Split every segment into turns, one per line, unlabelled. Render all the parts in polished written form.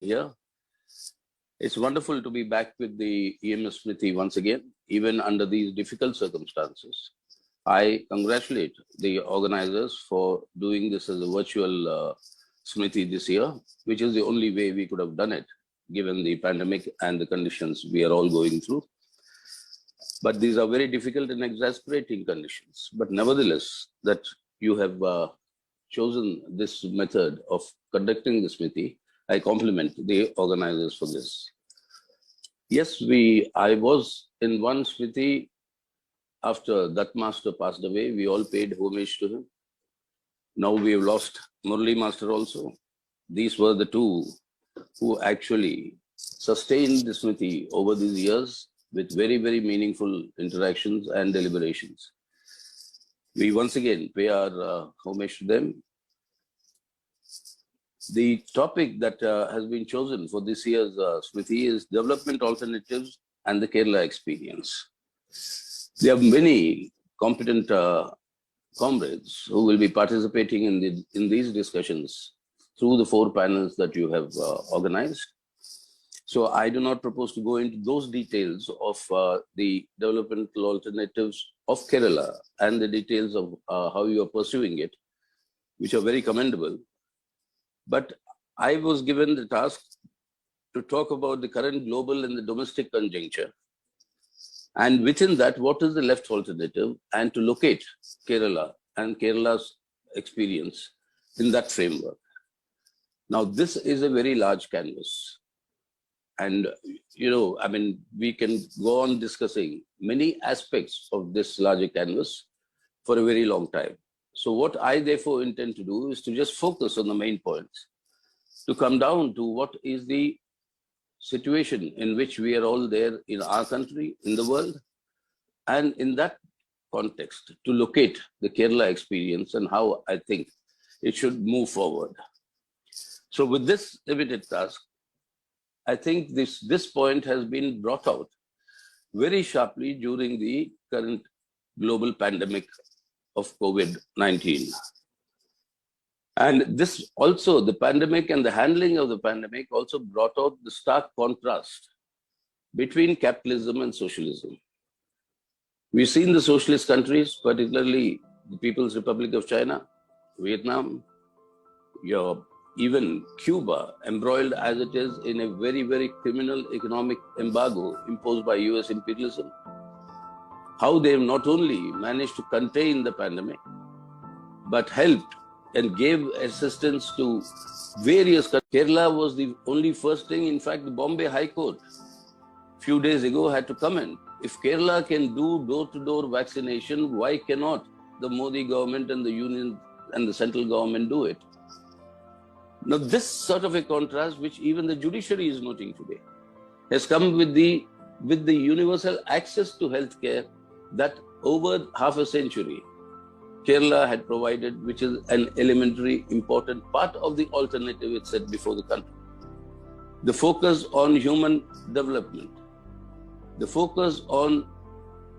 here. It's wonderful to be back with the EMS Smriti once again, even under these difficult circumstances. I congratulate the organizers for doing this as a virtual Smriti this year, which is the only way we could have done it, given the pandemic and the conditions we are all going through. But these are very difficult and exasperating conditions. But nevertheless, that you have chosen this method of conducting the Smriti, I compliment the organizers for this. Yes, I was in one Smriti after that master passed away. We all paid homage to him. Now we have lost Murli Master also. These were the two who actually sustained the Smriti over these years with very, very meaningful interactions and deliberations. We once again pay our homage to them. The topic that has been chosen for this year's Smriti is development alternatives and the Kerala experience. There are many competent comrades who will be participating in these discussions through the 4 panels that you have organized. So I do not propose to go into those details of the developmental alternatives of Kerala and the details of how you are pursuing it, which are very commendable. But I was given the task to talk about the current global and the domestic conjuncture. And within that, what is the left alternative, and to locate Kerala and Kerala's experience in that framework. Now, this is a very large canvas. And, we can go on discussing many aspects of this larger canvas for a very long time. So what I therefore intend to do is to just focus on the main points, to come down to what is the situation in which we are all there in our country, in the world, and in that context, to locate the Kerala experience and how I think it should move forward. So with this limited task, I think this point has been brought out very sharply during the current global pandemic of COVID-19. And this also, the pandemic and the handling of the pandemic also brought out the stark contrast between capitalism and socialism. We've seen the socialist countries, particularly the People's Republic of China, Vietnam, even Cuba, embroiled as it is in a very, very criminal economic embargo imposed by US imperialism. How they have not only managed to contain the pandemic, but helped and gave assistance to various countries. Kerala was the only first thing. In fact, the Bombay High Court a few days ago had to comment. If Kerala can do door-to-door vaccination, why cannot the Modi government and the union and the central government do it? Now, this sort of a contrast, which even the judiciary is noting today, has come with the universal access to healthcare that over half a century Kerala had provided, which is an elementary important part of the alternative it set before the country. The focus on human development, the focus on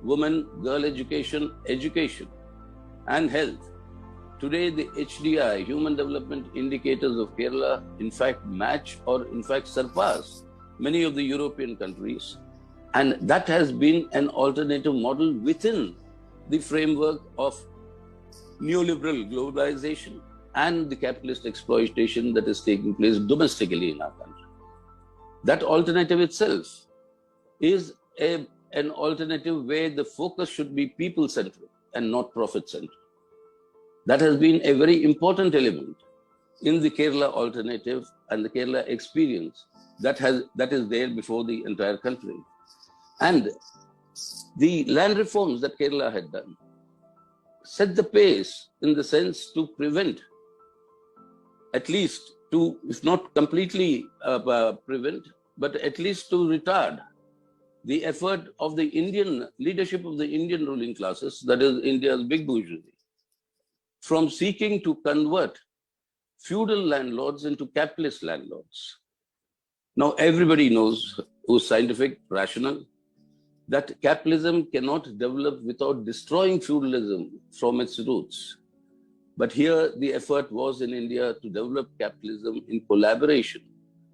women, girl education, and health. Today, the HDI, Human Development Indicators of Kerala, in fact match or in fact surpass many of the European countries. And that has been an alternative model within the framework of neoliberal globalization and the capitalist exploitation that is taking place domestically in our country. That alternative itself is an alternative where the focus should be people-centric and not profit-centric. That has been a very important element in the Kerala alternative and the Kerala experience that is there before the entire country. And the land reforms that Kerala had done set the pace in the sense to prevent, at least to, if not completely prevent, but at least to retard the effort of the Indian leadership of the Indian ruling classes, that is India's big bourgeoisie, from seeking to convert feudal landlords into capitalist landlords. Now, everybody knows who's scientific, rational, that capitalism cannot develop without destroying feudalism from its roots. But here the effort was in India to develop capitalism in collaboration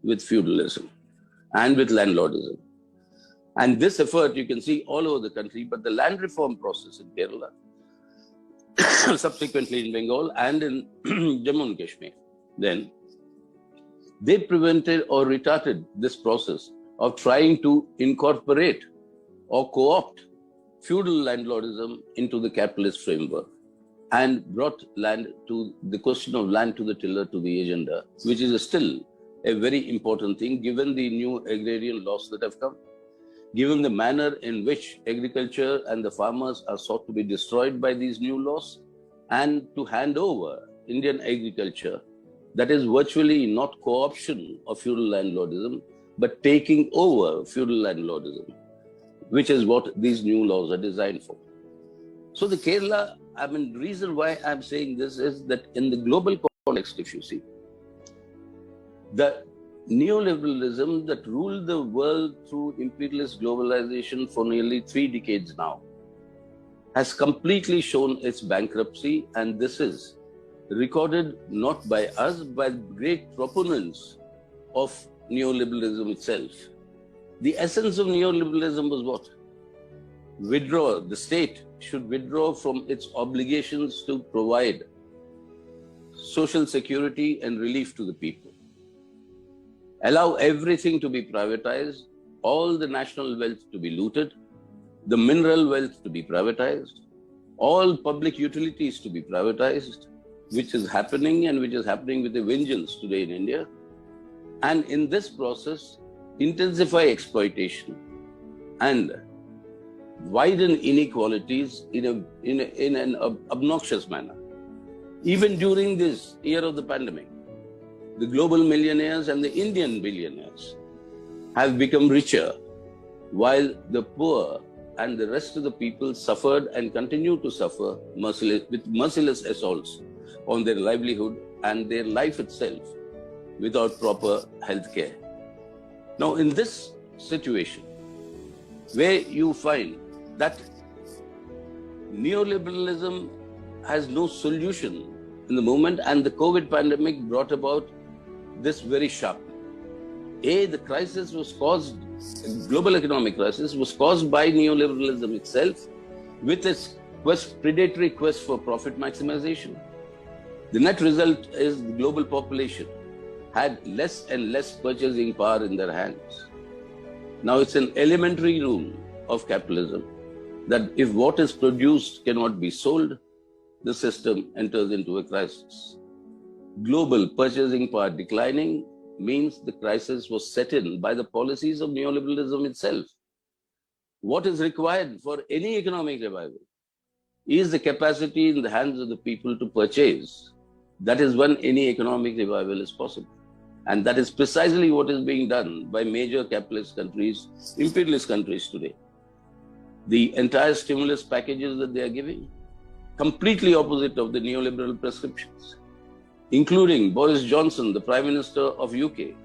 with feudalism and with landlordism. And this effort you can see all over the country, but the land reform process in Kerala, subsequently in Bengal and in Jammu and Kashmir, then they prevented or retarded this process of trying to incorporate or co-opt feudal landlordism into the capitalist framework and brought land to the question of land to the tiller to the agenda, which is still a very important thing given the new agrarian laws that have come, given the manner in which agriculture and the farmers are sought to be destroyed by these new laws, and to hand over Indian agriculture, that is virtually not co-option of feudal landlordism, but taking over feudal landlordism, which is what these new laws are designed for. So the Kerala, reason why I'm saying this is that in the global context, if you see, the neoliberalism that ruled the world through imperialist globalization for nearly 3 decades now has completely shown its bankruptcy, and this is recorded not by us, but great proponents of neoliberalism itself. The essence of neoliberalism was what? Withdraw. The state should withdraw from its obligations to provide social security and relief to the people. Allow everything to be privatized, all the national wealth to be looted, the mineral wealth to be privatized, all public utilities to be privatized, which is happening and which is happening with a vengeance today in India. And in this process, intensify exploitation and widen inequalities in an obnoxious manner. Even during this year of the pandemic, the global millionaires and the Indian billionaires have become richer, while the poor and the rest of the people suffered and continue to suffer with merciless assaults on their livelihood and their life itself without proper health care. Now, in this situation, where you find that neoliberalism has no solution in the moment, and the COVID pandemic brought about this very sharply. The crisis was caused, global economic crisis was caused by neoliberalism itself, with its predatory quest for profit maximization. The net result is the global population had less and less purchasing power in their hands. Now it's an elementary rule of capitalism that if what is produced cannot be sold, the system enters into a crisis. Global purchasing power declining means the crisis was set in by the policies of neoliberalism itself. What is required for any economic revival is the capacity in the hands of the people to purchase. That is when any economic revival is possible. And that is precisely what is being done by major capitalist countries, imperialist countries today. The entire stimulus packages that they are giving, completely opposite of the neoliberal prescriptions, including Boris Johnson, the Prime Minister of UK,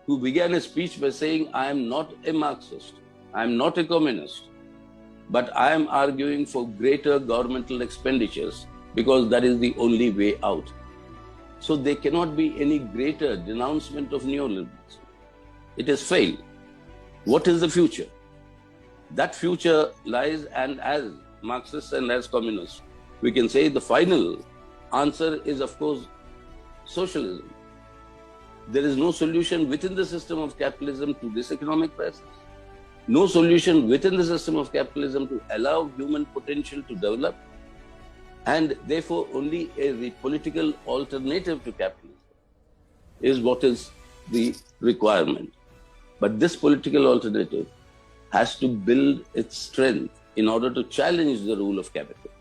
who began his speech by saying, I am not a Marxist, I am not a communist, but I am arguing for greater governmental expenditures because that is the only way out. So there cannot be any greater denouncement of neoliberalism. It has failed. What is the future? That future lies, and as Marxists and as communists, we can say the final answer is, of course, socialism. There is no solution within the system of capitalism to this economic crisis. No solution within the system of capitalism to allow human potential to develop, and therefore only a political alternative to capitalism is what is the requirement. But this political alternative has to build its strength in order to challenge the rule of capital.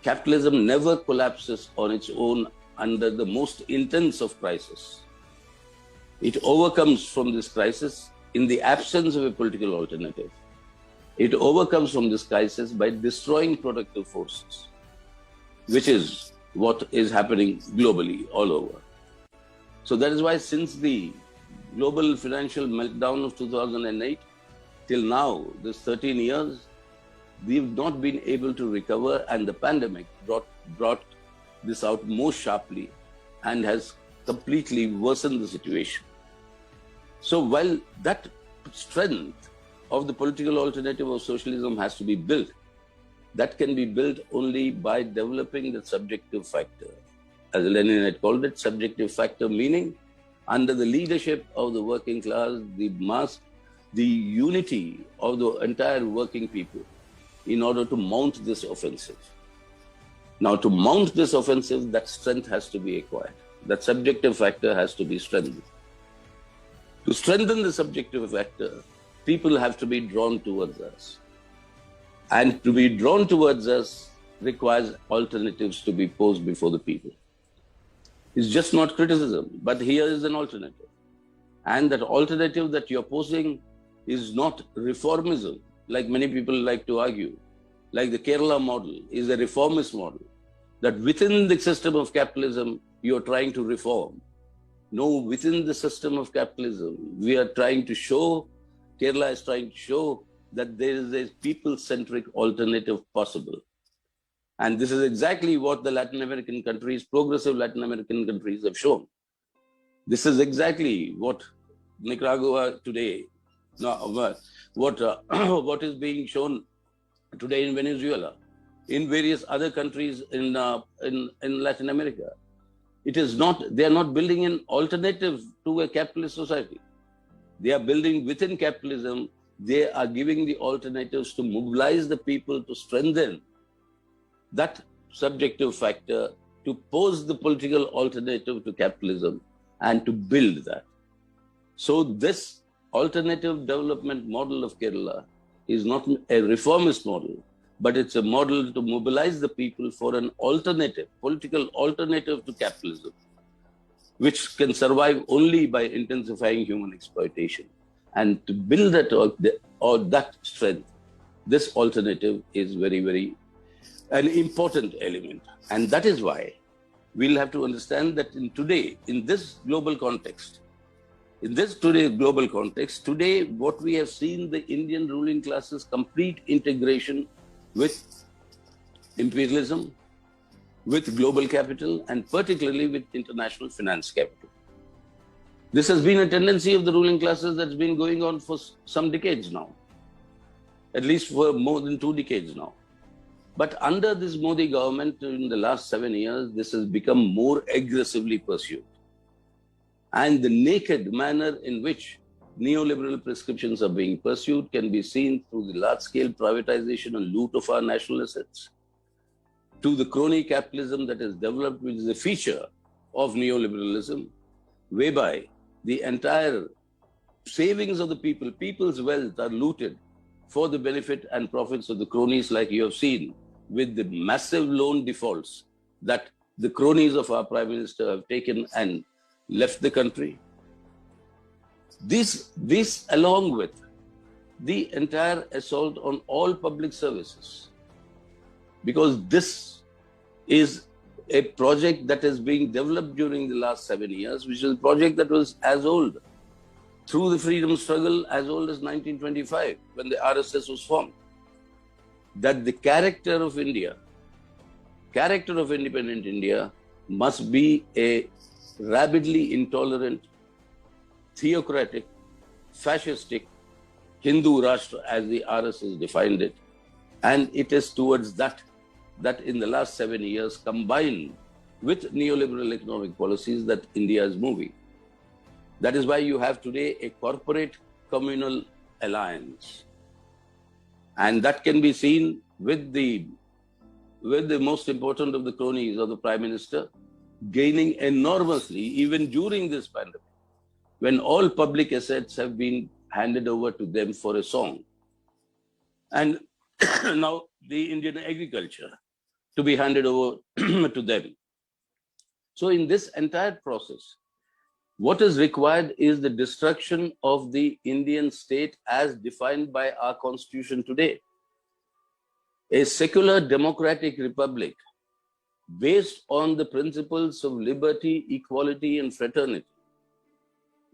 Capitalism never collapses on its own under the most intense of crisis. It overcomes from this crisis in the absence of a political alternative. It overcomes from this crisis by destroying productive forces, which is what is happening globally all over. So that is why since the global financial meltdown of 2008 till now, this 13 years, we've not been able to recover, and the pandemic brought this out more sharply and has completely worsen the situation. So while that strength of the political alternative of socialism has to be built, that can be built only by developing the subjective factor. As Lenin had called it, subjective factor, meaning under the leadership of the working class, the mass, the unity of the entire working people in order to mount this offensive. Now, to mount this offensive, that strength has to be acquired. That subjective factor has to be strengthened. To strengthen the subjective factor, people have to be drawn towards us. And to be drawn towards us requires alternatives to be posed before the people. It's just not criticism, but here is an alternative. And that alternative that you're posing is not reformism, like many people like to argue. Like the Kerala model is a reformist model, that within the system of capitalism, you're trying to reform. No, within the system of capitalism, we are trying to show, Kerala is trying to show that there is a people-centric alternative possible. And this is exactly what the Latin American countries, progressive Latin American countries have shown. This is exactly what Nicaragua today, what is being shown today in Venezuela, in various other countries in Latin America. It is not, they are not building an alternative to a capitalist society. They are building within capitalism. They are giving the alternatives to mobilize the people to strengthen that subjective factor, to pose the political alternative to capitalism and to build that. So this alternative development model of Kerala is not a reformist model, but it's a model to mobilize the people for an alternative, political alternative to capitalism, which can survive only by intensifying human exploitation. And to build that or that strength, this alternative is very, very an important element. And that is why we'll have to understand that in this global context, today what we have seen, the Indian ruling classes' complete integration with imperialism, with global capital, and particularly with international finance capital. This has been a tendency of the ruling classes that's been going on for some decades now, at least for more than 2 decades now. But under this Modi government in the last 7 years, this has become more aggressively pursued. And the naked manner in which neoliberal prescriptions are being pursued can be seen through the large-scale privatization and loot of our national assets, to the crony capitalism that is developed, which is a feature of neoliberalism, whereby the entire savings of the people, people's wealth are looted for the benefit and profits of the cronies, like you have seen with the massive loan defaults that the cronies of our Prime Minister have taken and left the country. This along with the entire assault on all public services, because this is a project that is being developed during the last 7 years, which is a project that was as old, through the freedom struggle, as old as 1925, when the RSS was formed. That the character of India, character of independent India, must be a rabidly intolerant, theocratic, fascistic Hindu Rashtra, as the RSS defined it. And it is towards that in the last 7 years, combined with neoliberal economic policies, that India is moving. That is why you have today a corporate communal alliance. And that can be seen with the most important of the cronies of the Prime Minister gaining enormously, even during this pandemic, when all public assets have been handed over to them for a song. And now the Indian agriculture to be handed over to them. So in this entire process, what is required is the destruction of the Indian state as defined by our constitution today. A secular democratic republic based on the principles of liberty, equality, and fraternity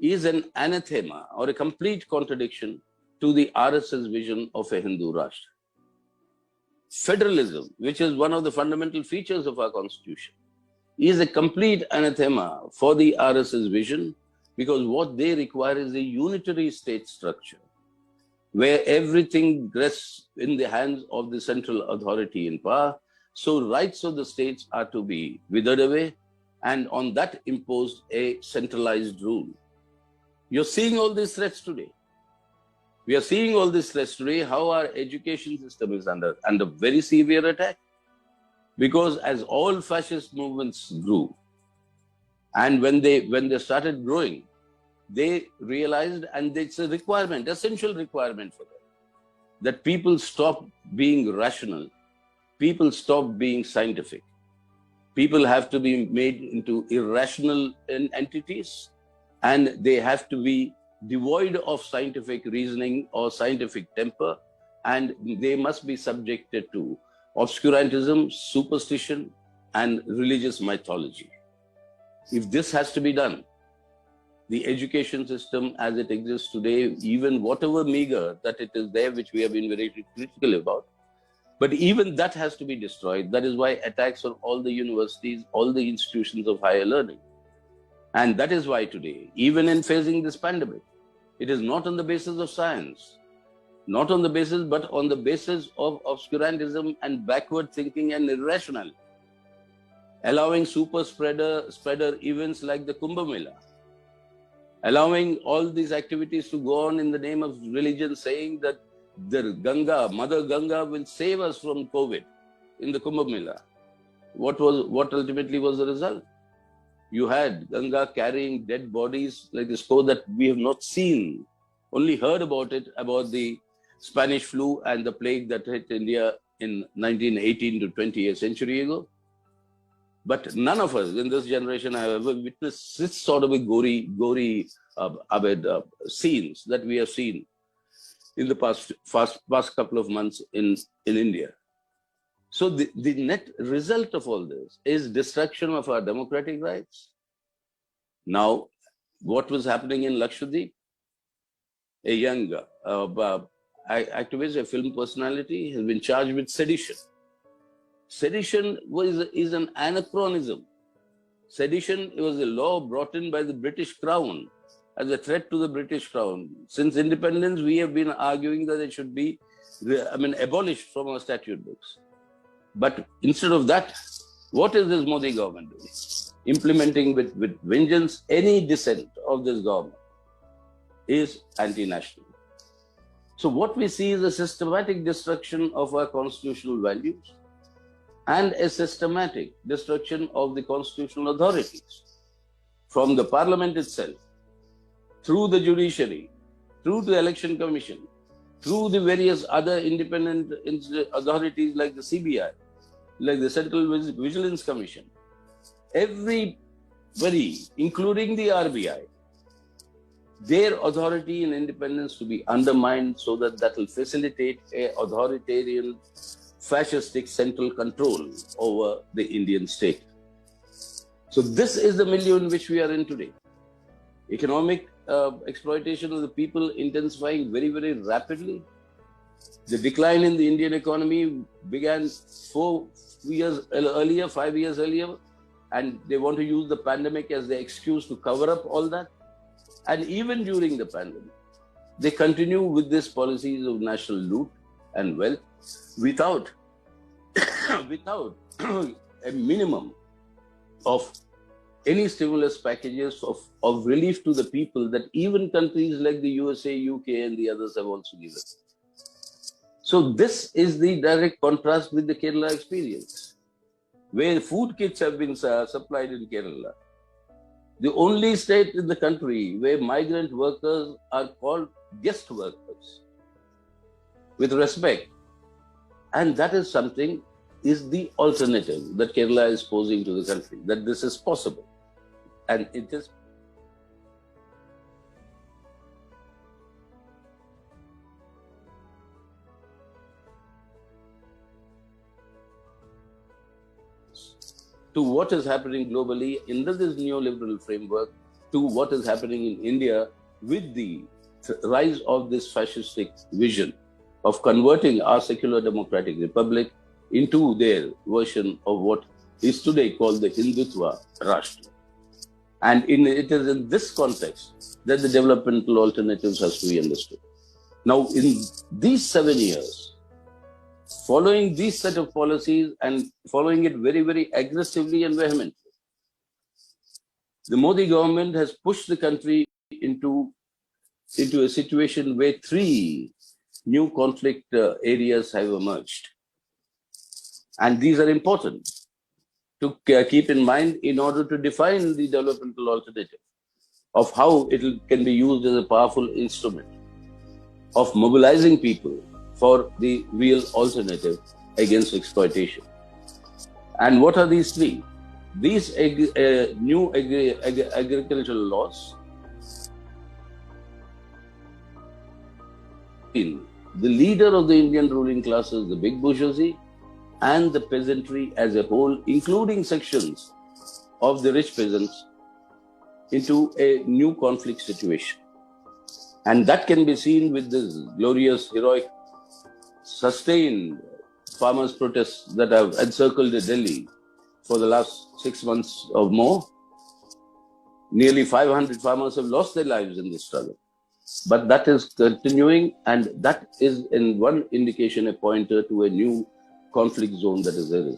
is an anathema or a complete contradiction to the RSS vision of a Hindu Rashtra. Federalism, which is one of the fundamental features of our constitution, is a complete anathema for the RSS vision, because what they require is a unitary state structure where everything rests in the hands of the central authority in power. So rights of the states are to be withered away, and on that imposed a centralized rule. You're seeing all these threats today. We are seeing all these threats today, how our education system is under very severe attack. Because as all fascist movements grew, and when they started growing, they realized, and it's a requirement, essential requirement for them, that people stop being rational, people stop being scientific. People have to be made into irrational entities, and they have to be devoid of scientific reasoning or scientific temper, and they must be subjected to obscurantism, superstition, and religious mythology. If this has to be done, the education system as it exists today, even whatever meager that it is there, which we have been very critical about, but even that has to be destroyed. That is why attacks on all the universities, all the institutions of higher learning. And that is why today, even in facing this pandemic, it is not on the basis of science, not on the basis, but on the basis of obscurantism and backward thinking and irrationality, allowing super spreader events like the Kumbh Mela, allowing all these activities to go on in the name of religion, saying that the Ganga, Mother Ganga, will save us from COVID in the Kumbh Mela. What ultimately was the result? You had Ganga carrying dead bodies like this, that we have not seen, only heard about it, about the Spanish flu and the plague that hit India in 1918 to 20th century ago. But none of us in this generation have ever witnessed this sort of a gory scenes that we have seen in the past couple of months in India. So the net result of all this is destruction of our democratic rights. Now, what was happening in Lakshadweep? A young activist, a film personality, has been charged with sedition. Sedition is an anachronism. Sedition was a law brought in by the British Crown as a threat to the British Crown. Since independence, we have been arguing that it should be abolished from our statute books. But instead of that, what is this Modi government doing? Implementing with vengeance any dissent of this government is anti-national. So what we see is a systematic destruction of our constitutional values and a systematic destruction of the constitutional authorities from the parliament itself, through the judiciary, through the election commission, through the various other independent authorities like the CBI, like the Central Vigilance Commission. Everybody, including the RBI, their authority and independence to be undermined so that will facilitate a authoritarian, fascistic central control over the Indian state. So this is the milieu in which we are in today. Economic exploitation of the people intensifying very, very rapidly. The decline in the Indian economy began 5 years earlier, and they want to use the pandemic as the excuse to cover up all that. And even during the pandemic, they continue with these policies of national loot and wealth without a minimum of any stimulus packages of relief to the people that even countries like the USA, UK, and the others have also given. So this is the direct contrast with the Kerala experience, where food kits have been supplied in Kerala. The only state in the country where migrant workers are called guest workers with respect. And that is something, is the alternative that Kerala is posing to the country, that this is possible. And it is. To what is happening globally under this neoliberal framework, to what is happening in India with the rise of this fascistic vision of converting our secular democratic republic into their version of what is today called the Hindutva Rashtra. And it is in this context that the developmental alternatives has to be understood. Now, in these 7 years, following these set of policies and following it very, very aggressively and vehemently, the Modi government has pushed the country into a situation where 3 new conflict areas have emerged. And these are important to keep in mind in order to define the developmental alternative of how it can be used as a powerful instrument of mobilizing people for the real alternative against exploitation. And what are these 3? These new agricultural laws, the leader of the Indian ruling classes, the big bourgeoisie, and the peasantry as a whole, including sections of the rich peasants, into a new conflict situation. And that can be seen with this glorious, heroic, sustained farmers' protests that have encircled Delhi for the last 6 months or more. Nearly 500 farmers have lost their lives in this struggle. But that is continuing, and that is in one indication a pointer to a new conflict zone that is there.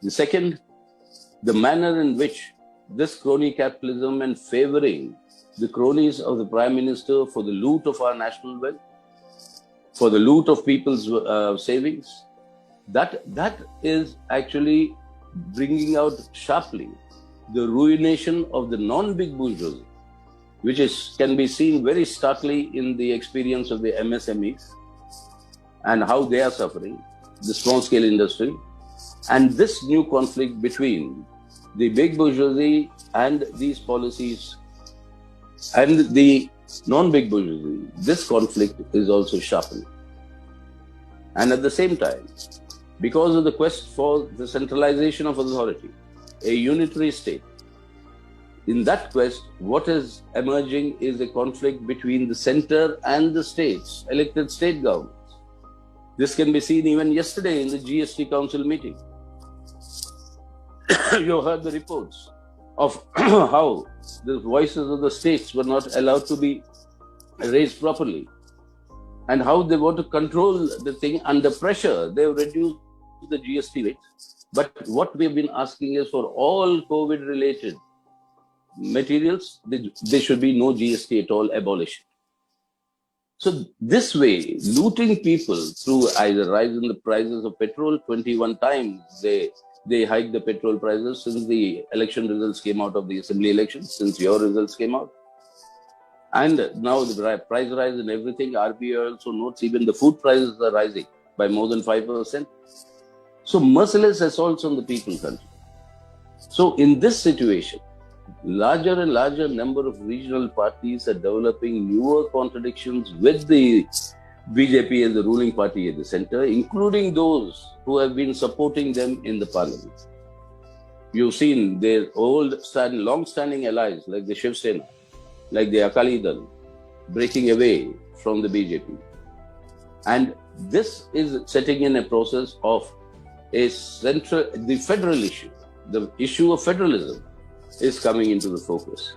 The second, the manner in which this crony capitalism and favoring the cronies of the Prime Minister for the loot of our national wealth, for the loot of people's savings, that is actually bringing out sharply the ruination of the non-big bourgeoisie, which can be seen very starkly in the experience of the MSMEs and how they are suffering, the small-scale industry, and this new conflict between the big bourgeoisie and these policies and the non-big bourgeoisie. This conflict is also sharpening. And at the same time, because of the quest for the centralization of authority, a unitary state, in that quest, what is emerging is a conflict between the center and the states, elected state governments. This can be seen even yesterday in the GST Council meeting. You heard the reports of how the voices of the states were not allowed to be raised properly, and how they want to control the thing under pressure. They have reduced the GST rate. But what we have been asking is for all COVID-related materials, there should be no GST at all, abolish it. So this way, looting people through either rise in the prices of petrol, 21 times they hiked the petrol prices since the election results came out of the assembly elections, since your results came out. And now the price rise in everything, RBI also notes even the food prices are rising by more than 5%. So merciless assaults on the people country. So in this situation, larger and larger number of regional parties are developing newer contradictions with the BJP as the ruling party at the center, including those who have been supporting them in the parliament. You've seen their long-standing allies like the Shiv Sena, like the Akali Dal, breaking away from the BJP. And this is setting in a process of the federal issue, the issue of federalism is coming into the focus.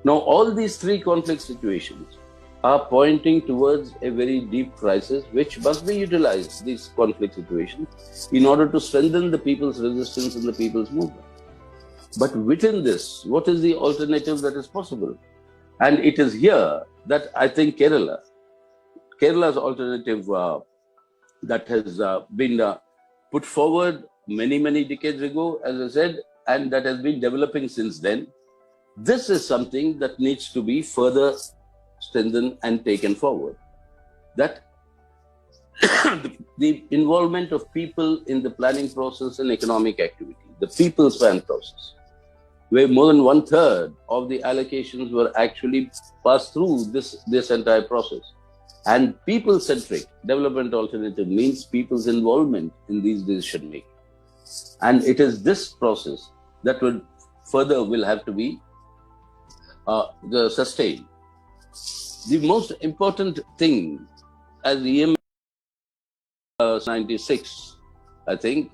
Now, all these 3 conflict situations are pointing towards a very deep crisis, which must be utilized, these conflict situations, in order to strengthen the people's resistance and the people's movement. But within this, what is the alternative that is possible? And it is here that I think Kerala's alternative that has been put forward many decades ago, as I said, and that has been developing since then. This is something that needs to be further strengthened and taken forward. That the involvement of people in the planning process and economic activity, the people's plan process, where more than 1/3 of the allocations were actually passed through this entire process. And people-centric development alternative means people's involvement in these decision-making. And it is this process that will have to be sustained. The most important thing, as the EM 96, I think,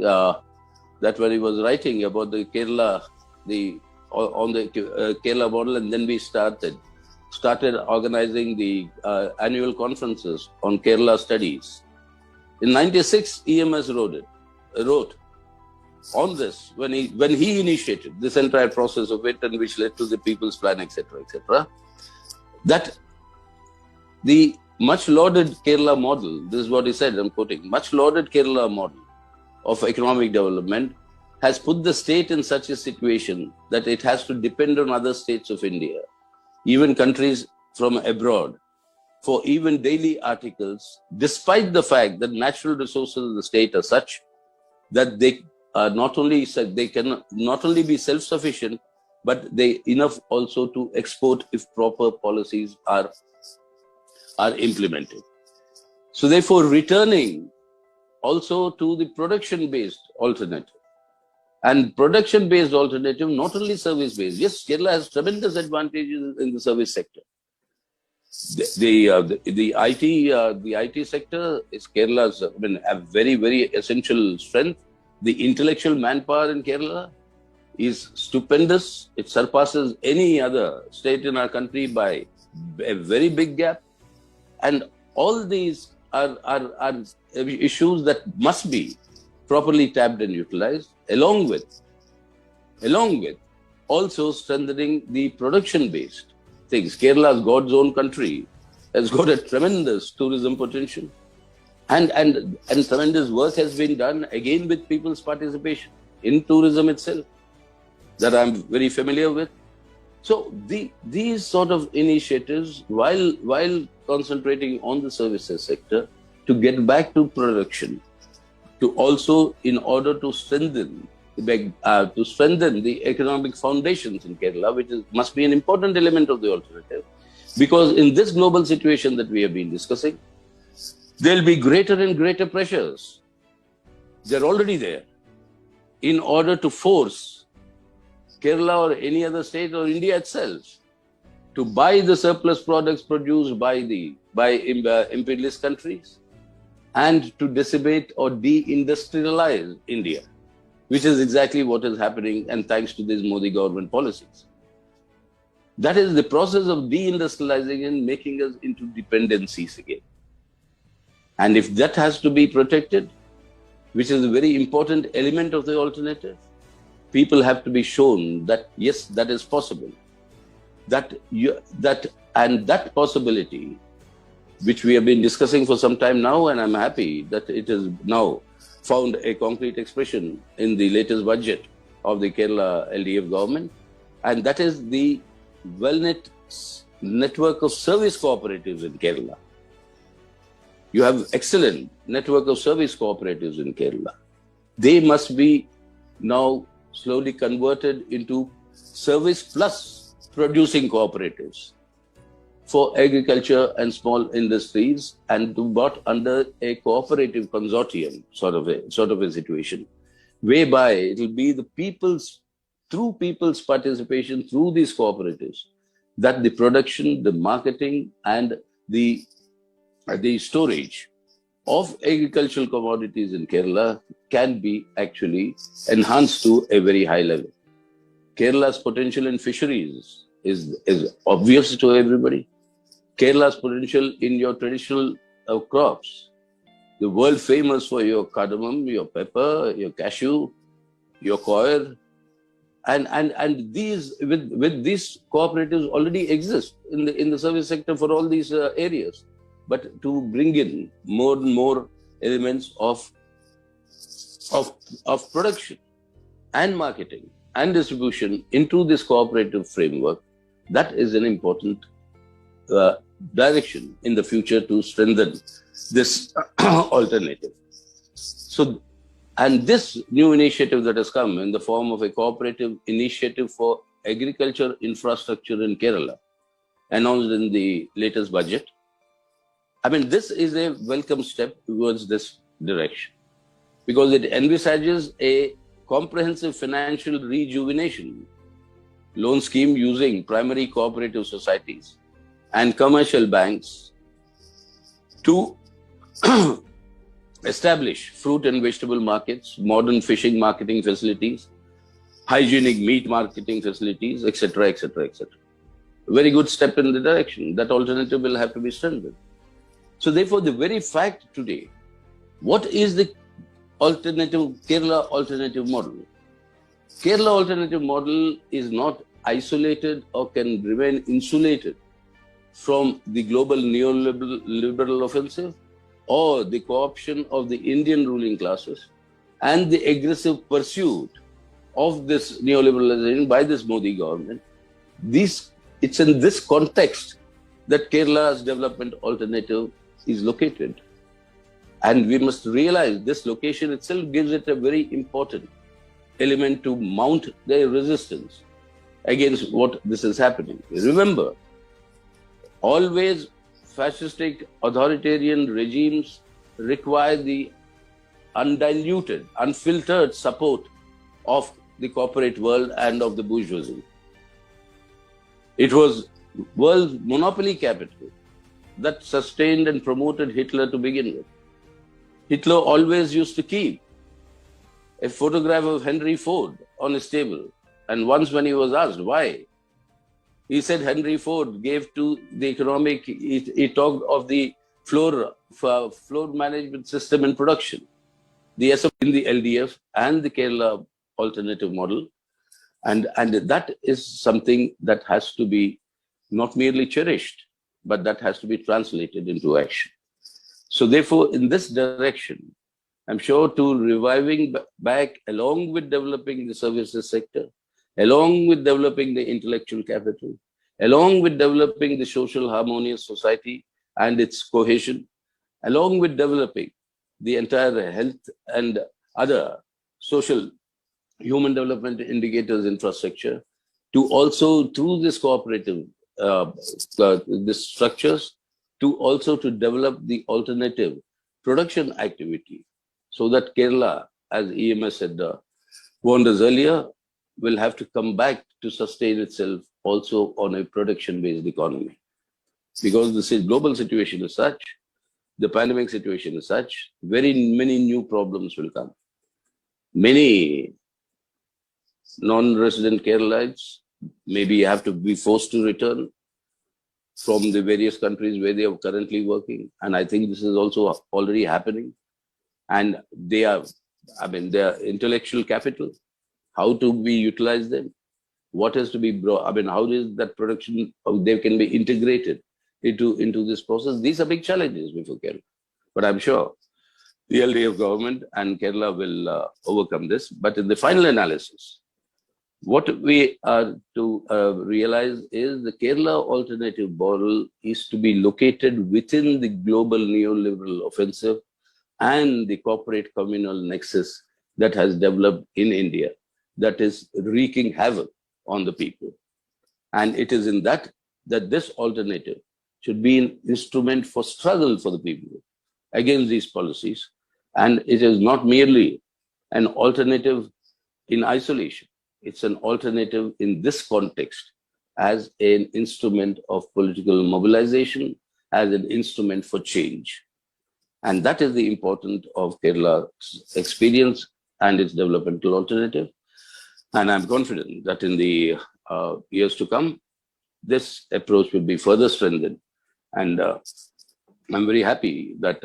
that when he was writing about the Kerala, on the Kerala model, and then we started organizing the annual conferences on Kerala studies. In '96, EMS wrote on this when he initiated this entire process of it, and which led to the People's Plan, etc., that the much lauded Kerala model, this is what he said, I'm quoting, much lauded Kerala model of economic development has put the state in such a situation that it has to depend on other states of India, even countries from abroad, for even daily articles, despite the fact that natural resources of the state are such that they are they can not only be self-sufficient, but they enough also to export if proper policies are implemented. So therefore, returning also to the production-based alternative. And production-based alternative, not only service-based. Yes, Kerala has tremendous advantages in the service sector. The IT sector is Kerala's, a very, very essential strength. The intellectual manpower in Kerala is stupendous. It surpasses any other state in our country by a very big gap. And all these are issues that must be properly tapped and utilized, along with also strengthening the production-based things. Kerala, God's own country, has got a tremendous tourism potential, and tremendous work has been done again with people's participation in tourism itself that I'm very familiar with. So these sort of initiatives, while concentrating on the services sector, to get back to production, to also in order to strengthen the economic foundations in Kerala, which must be an important element of the alternative, because in this global situation that we have been discussing, there'll be greater and greater pressures. They're already there in order to force Kerala or any other state or India itself to buy the surplus products produced by imperialist countries and to dissipate or deindustrialize India, which is exactly what is happening, and thanks to these Modi government policies. That is the process of deindustrializing and making us into dependencies again. And if that has to be protected, which is a very important element of the alternative, people have to be shown that yes, that is possible. That possibility, which we have been discussing for some time now, and I'm happy that it has now found a concrete expression in the latest budget of the Kerala LDF government, and that is the well-knit network of service cooperatives in Kerala. You have excellent network of service cooperatives in Kerala. They must be now slowly converted into service plus producing cooperatives for agriculture and small industries, and to brought under a cooperative consortium sort of a situation, whereby it will be through people's participation through these cooperatives that the production, the marketing, and the storage of agricultural commodities in Kerala can be actually enhanced to a very high level. Kerala's potential in fisheries is obvious to everybody. Kerala's potential in your traditional crops, the world famous for your cardamom, your pepper, your cashew, your coir, and these with these cooperatives already exist in the service sector for all these areas. But to bring in more and more elements of production and marketing and distribution into this cooperative framework, that is an important direction in the future to strengthen this alternative. So, and this new initiative that has come in the form of a cooperative initiative for agriculture infrastructure in Kerala, announced in the latest budget, this is a welcome step towards this direction, because it envisages a comprehensive financial rejuvenation loan scheme using primary cooperative societies and commercial banks to establish fruit and vegetable markets, modern fishing marketing facilities, hygienic meat marketing facilities, etc., etc., etc. Very good step in the direction. That alternative will have to be strengthened. So therefore, the very fact today, what is the Kerala alternative model? Kerala alternative model is not isolated or can remain insulated from the global neoliberal offensive or the co-option of the Indian ruling classes and the aggressive pursuit of this neoliberalization by this Modi government. It's in this context that Kerala's development alternative is located. And we must realize this location itself gives it a very important element to mount their resistance against what this is happening. Remember, always fascistic authoritarian regimes require the undiluted, unfiltered support of the corporate world and of the bourgeoisie. It was world's monopoly capital that sustained and promoted Hitler to begin with. Hitler always used to keep a photograph of Henry Ford on his table. And once when he was asked why, he said Henry Ford gave to the economic, he talked of the floor management system in production, the SOP in the LDF and the Kerala alternative model. And that is something that has to be not merely cherished, but that has to be translated into action. So therefore, in this direction, I'm sure to reviving back, along with developing the services sector, along with developing the intellectual capital, along with developing the social harmonious society and its cohesion, along with developing the entire health and other social human development indicators infrastructure, to also through this cooperative this structures, to also to develop the alternative production activity, so that Kerala, as EMS had warned us earlier, will have to come back to sustain itself also on a production-based economy. Because the global situation is such, the pandemic situation is such, very many new problems will come. Many non-resident Keralites maybe have to be forced to return from the various countries where they are currently working. And I think this is also already happening. And their intellectual capital, how to be utilize them, what has to be brought, how is that production, how they can be integrated into this process. These are big challenges before Kerala. But I'm sure the LDF government and Kerala will overcome this. But in the final analysis, what we are to realize is the Kerala alternative model is to be located within the global neoliberal offensive and the corporate communal nexus that has developed in India, that is wreaking havoc on the people. And it is in that this alternative should be an instrument for struggle for the people against these policies. And it is not merely an alternative in isolation. It's an alternative in this context as an instrument of political mobilization, as an instrument for change. And that is the importance of Kerala's experience and its developmental alternative. And I'm confident that in the years to come, this approach will be further strengthened. And I'm very happy that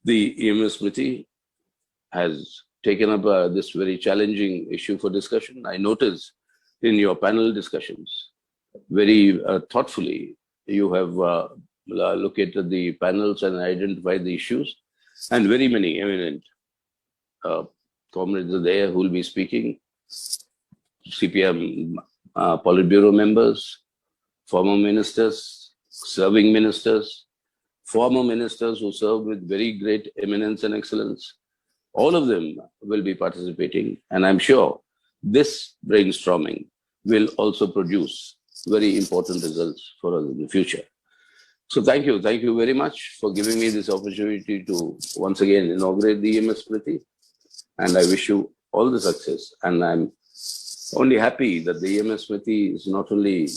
the EMS Smriti has taken up this very challenging issue for discussion. I noticed in your panel discussions, very thoughtfully, you have located the panels and identified the issues. And very many eminent comrades are there who will be speaking. CPIM Politburo members, former ministers, serving ministers, former ministers who served with very great eminence and excellence. All of them will be participating, and I'm sure this brainstorming will also produce very important results for us in the future. So thank you very much for giving me this opportunity to once again inaugurate the EMS Smriti, and I wish you all the success. And I'm only happy that the EMS Smriti is not only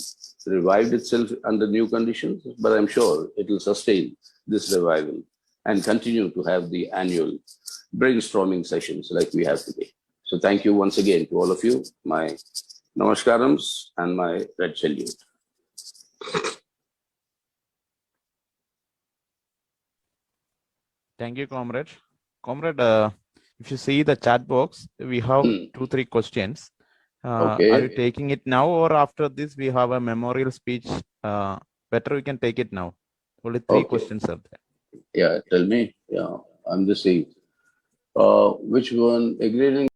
revived itself under new conditions, but I'm sure it will sustain this revival and continue to have the annual brainstorming sessions like we have today. So thank you once again to all of you. My namaskarams and my red salute.
Thank you, comrade. Comrade, if you see the chat box, we have 2-3 questions.
Okay.
Are you taking it now, or after this we have a memorial speech? Better we can take it now. Only 3 questions are there.
Yeah, tell me. Yeah, I'm just saying. Which one? Agrarian